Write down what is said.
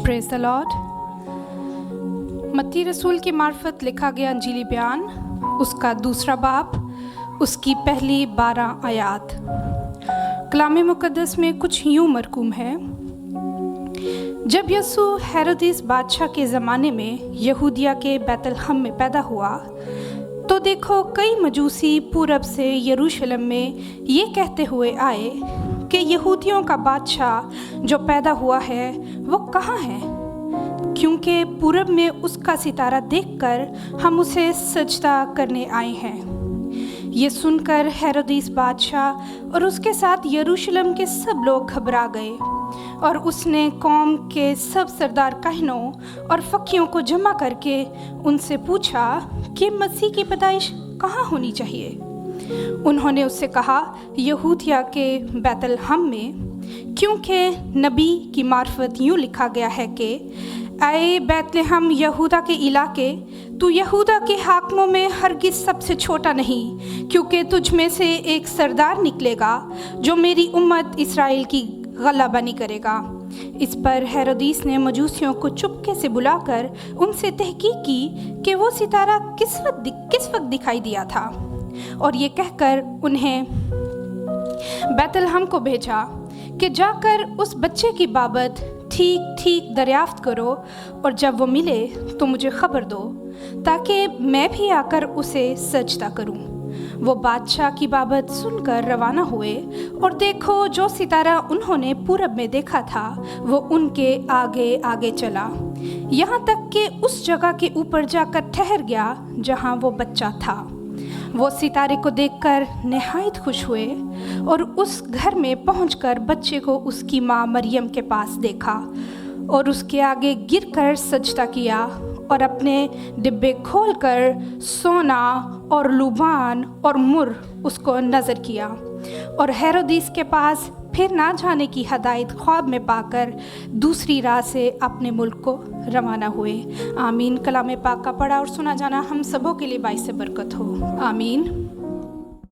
Praise the Lord. मत्ती रसूल की मार्फत लिखा गया अंजीली बयान, उसका दूसरा बाब, उसकी पहली 12 आयात। कलाम मुक़द्दस में कुछ यूँ मरकूम है। जब यसू हेरोदिस बादशाह के ज़माने में यहूदिया के बैतलहम में पैदा हुआ, तो देखो कई मजूसी पूरब से यरूशलेम में ये कहते हुए आए कि यहूदियों का बादशाह जो पैदा हुआ है वो कहाँ है, क्योंकि पूरब में उसका सितारा देखकर हम उसे सजदा करने आए हैं। ये सुनकर हेरोदिस बादशाह और उसके साथ यरूशलेम के सब लोग घबरा गए, और उसने कौम के सब सरदार काहिनों और फकीहों को जमा करके उनसे पूछा कि मसीह की पैदाइश कहाँ होनी चाहिए। उन्होंने उससे कहा, यहूदिया के बैतलहम में, क्योंकि नबी की मार्फत यूँ लिखा गया है कि ऐ बैतलहम यहूदा के इलाके, तू यहूदा के हाकिमों में हरगिज़ सबसे छोटा नहीं, क्योंकि तुझ में से एक सरदार निकलेगा जो मेरी उम्मत इस्राएल की गलाबानी करेगा। इस पर हेरोदिस ने मजूसियों को चुपके से बुलाकर उनसे तहकीक की कि वो सितारा किस वक्त दिखाई दिया था, और ये कहकर उन्हें बैतलहम को भेजा कि जाकर उस बच्चे की बाबत ठीक दरियाफ्त करो, और जब वो मिले तो मुझे खबर दो, ताकि मैं भी आकर उसे सजदा करूं। वो बादशाह की बाबत सुनकर रवाना हुए, और देखो जो सितारा उन्होंने पूरब में देखा था वो उनके आगे आगे चला, यहाँ तक कि उस जगह के ऊपर जाकर ठहर गया जहाँ वो बच्चा था। वो सितारे को देखकर निहायत खुश हुए, और उस घर में पहुंचकर बच्चे को उसकी माँ मरियम के पास देखा, और उसके आगे गिरकर सजदा किया, और अपने डिब्बे खोलकर सोना और लुबान और मुर उसको नज़र किया, और हेरोदिस के पास फिर ना जाने की हदायत ख्वाब में पाकर दूसरी राह से अपने मुल्क को रवाना हुए। आमीन। कलाम पाक का पढ़ा और सुना जाना हम सबों के लिए बाइस बरकत हो। आमीन।